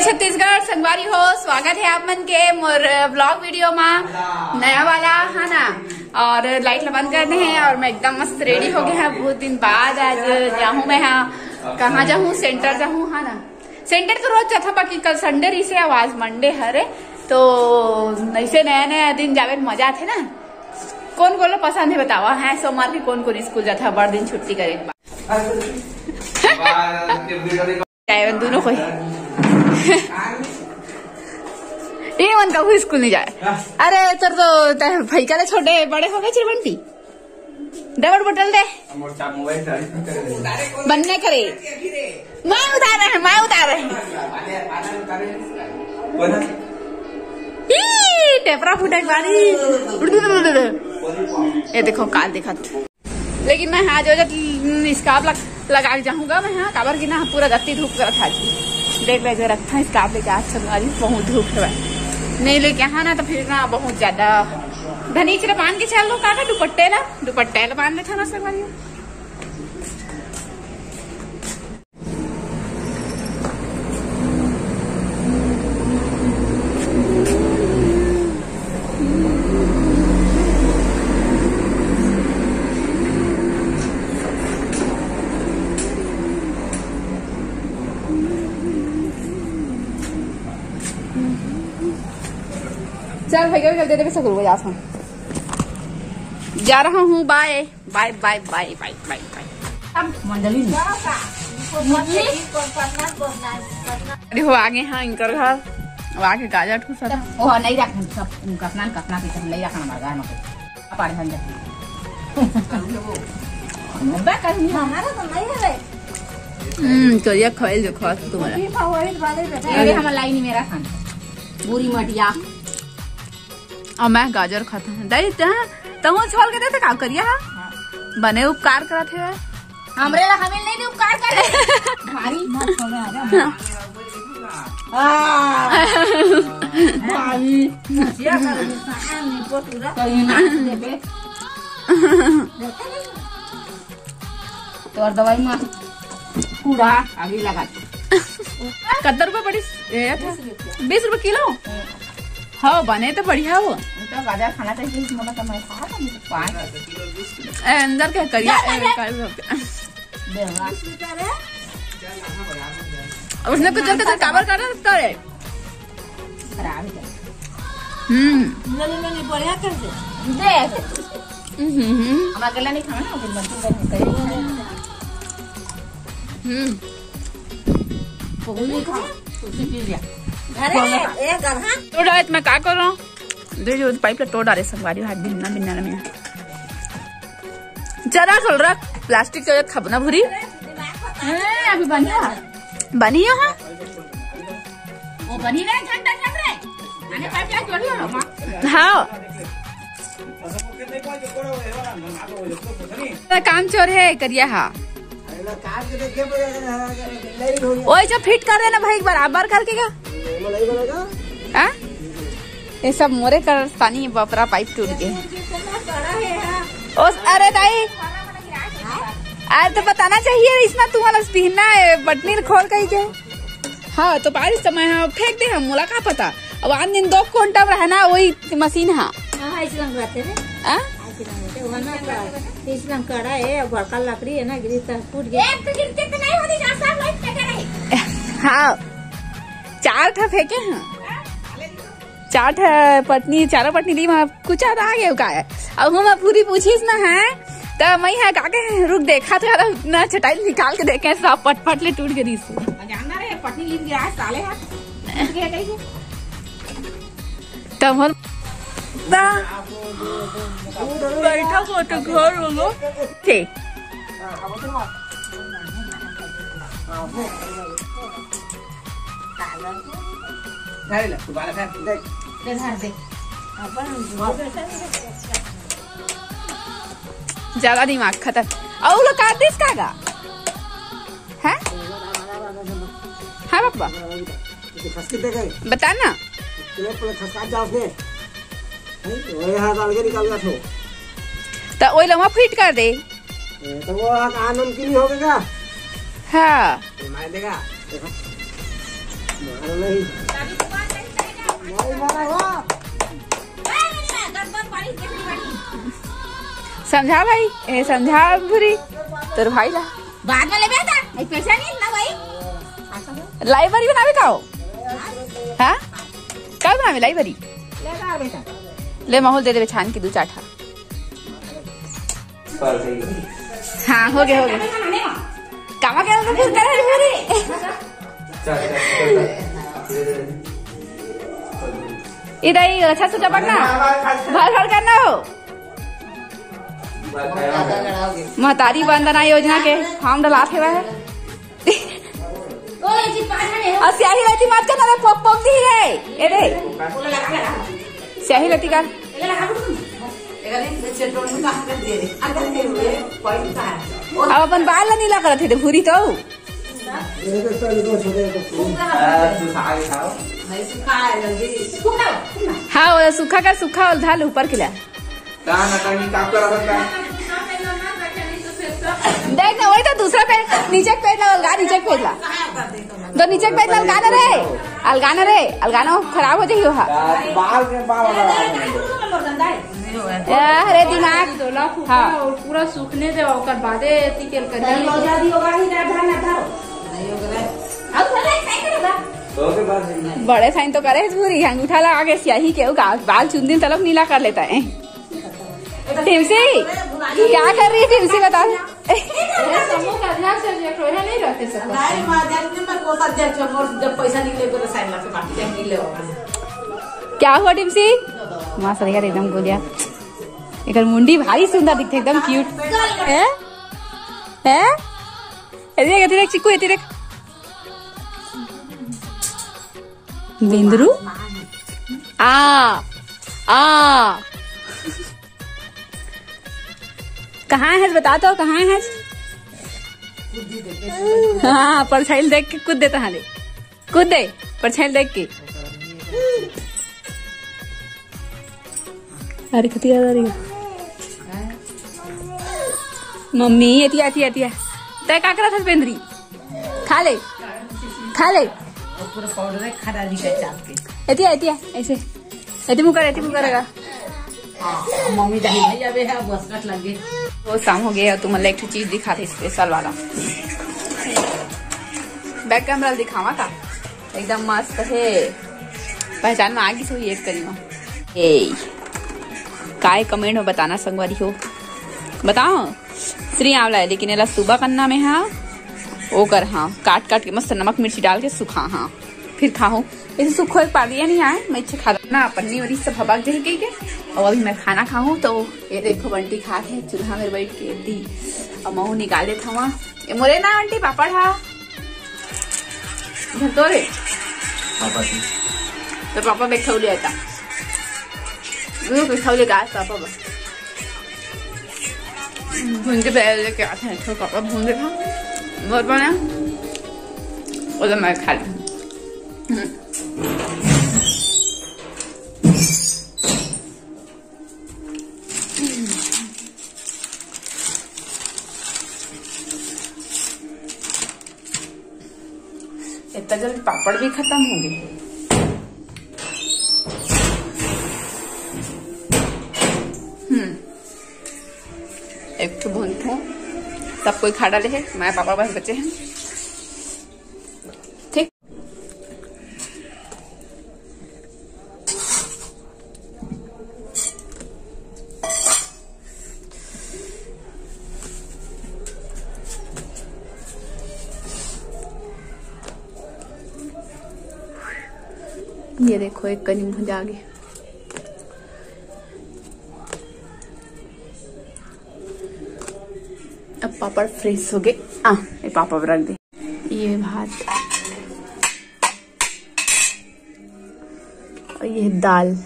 छत्तीसगढ़ संगवारी हो, स्वागत है आप मन के मोर ब्लॉग वीडियो में नया वाला है ना। और लाइट ला बंद करने हैं और मैं एकदम मस्त रेडी हो गया है। बहुत दिन बाद आज जाऊँ मैं, हाँ कहाँ जाऊँ, सेंटर जाऊँ है ना। सेंटर तो रोज जाता, बाकी कल संडे रही से आज मंडे हरे, तो ऐसे नया नया दिन जावे मजा थे ना। कौन को पसंद है बतावा है, सोमवार की कौन कौन स्कूल जाता है, बड़ दिन छुट्टी करे दोनों को ये मन का स्कूल नहीं जाए। अरे तर तो भैया ले छोटे बड़े हो गए चिरबंटी डबल बोतल दे बनने करे मैं उतार रहे टेपरा फुटे बारी। ये देखो काल देखा तो। लेकिन मैं हाँ जो स्कार्फ लगा के जाऊंगा मैं, हाँ काबर की ना पूरा गत्ती धूप कर था। देख ले रखा स्कार्फ लेके आज संगवारी बहुत धूप है, नहीं लेके यहाँ ना तो फिर ना बहुत ज्यादा धनी चिरा बांध के चल लो। काका दुपट्टे ला बांध ले था ना संगवारी। चल भैया भी दे दे सकूँ जा रहा हूँ। Bye bye bye bye bye bye bye मंडली देखो आगे। हाँ इनकर घर अब आगे गाजर ठूस नहीं रखना सब कपना पीछे नहीं रखना हमारा करिया खोल जो खा तुम्हारा हमारा लाइन मेरा खाना पूरी मटिया और मैं गाजर खाता हूँ। दाई तहु छोल के देते काम करिया बने उपकार करत है हमरे ला हमें नहीं उपकार करे भारी मत छोड़े भारी नसिया कर सामने पोटूरा कहीं ना देबे तो और दवाई में कूड़ा आगे लगा कितना रुपए पड़ी? 20 रुपए किलो। हाँ बने तो बढ़िया वो तो गाजर खाना चाहिए। अंदर क्या करिए उसने कुछ जल्दी काबर करे बढ़िया कर दे हम अकेला नहीं खाना तोड़ डाले मैं क्या कर रहा हूँ, जो पाइप तोड़ डाले संगवारी हाथ बिन्ना बिन्ना में जरा खोल रहा प्लास्टिक का खबना भूरी अभी बनी है वो बनी हाँ काम चोर है करिया। हाँ वो जो फिट कर देना भाई बराबर करके क्या ये सब मोरे कर पानी बपरा पाइप टूट गए। अरे दाई अरे तो बताना चाहिए इसमें तुम्हारा पहनना है बटनी खोल कही के। हाँ तो बारिश समय हाँ फेंक दे हम मोला का पता। अब आज दिन 2 घंटा रहना वही मशीन। हाँ कड़ा है बड़का लकड़ी है ना गिरी टूट गया। हाँ 4 ठा फेंके हैं, 4 ठा पटनी चारों पटनी दी कुछ आ गया का है। अब हम पूरी पूछीस ना है तो मैं है काके रुक देखा तो ना चटाई निकाल के देखे सब पट ले टूट गई पटनी लीप गिरा साले तब बैठा को तो घर होगा ठीक ज्यादा दिमाग खतर और लोग काट दिस कागा है हाँ पापा बता ना तो वो लम्हा फिट कर दे तो वो आनंद के लिए होगा। हाँ समझा भाई, ए समझा भूरी तोर भाई ला बाद में ले बेटा पैसा नहीं ना भाई लाइब्रेरी बनावे का हो हां का बनावे लाइब्रेरी ले जा बेटा ले माहौल दे दे छान की 2-4 ठा हाँ हो गया कामा क्या फिर करे भूरी इधर अच्छा से चपकना भर भर करना हो। महतारी वंदना योजना के फॉर्म डला थे वह और स्याही रहती मत करना पप पप दी रे ए रे स्याही रहती का अब अपन बाल नीला करते थे भूरी तो हाँ वो सूखा का सूखा और झाल ऊपर खिला देख ना वही तो दूसरा पेड़ नीचे पेड़ अलगा नीचे पेड़ ला तो नीचे पेड़ अलगाना रे अलगाना खराब हो जाएगी अरे दिमाग हाँ पूरा सूखने दे और बादे बड़े साइन तो करे पूरी अंगूठा लगा के स्याही के बाल चुन दिन तलब नीला कर लेता है। टिमसी क्या कर रही है टिमसी बता क्या हुआ टिमसी माँ सरेगा एकदम गोलिया एक मुंडी भारी सुंदर दिखते एकदम क्यूट है देख चिक्कू देख बिंदरू आ कहाँ है बता तो कहाँ है हाँ परछाई देख के कूद दे तहाले कूद दे परछाई देख के अरे कती आ रही मम्मी एतिया तय का करा था पेंद्री खा ले पूरा पाउडर खा डाली के एतिया ऐसे एति मुंह करेगा मम्मी दाई जाबे है बस कट लगे वो शाम हो गया तुम एक चीज दिखा थे स्पेशल वाला बैक कैमरा दिखावा का एकदम मस्त है पहचान में आगे से एक करी काय कमेंट में बताना संगवारी हो बताओ श्री आंवला है लेकिन एला सुबह करना में हाँ वो कर हाँ काट के मस्त नमक मिर्ची डाल के सुखा हाँ फिर खाओ ऐसे सुखो एक पा दिया नहीं आए मैं इच्छा खा ना पन्नी वरी सब हवा जल गई के और अभी मैं खाना खाऊं तो ये देखो बंटी खा के चूल्हा में बैठ के दी और महू निकाले था वहाँ ये मोरे ना बंटी पापड़ हा तो रे तो पापा बैठा लिया था बैठा लिया पापा बस भून के पहले लेके आते हैं तो पापा भून के था बहुत बना और मैं खा लूँ इतना जल्दी पापड़ भी खत्म हो गए एक तो भून थो सब कोई खा डाले है मैं पापा बस बचे हैं ठीक ये देखो एक कनी भुजा गई अब पापड़ फ्रेश हो गए ये पापड़ रख दे ये भात और ये दाल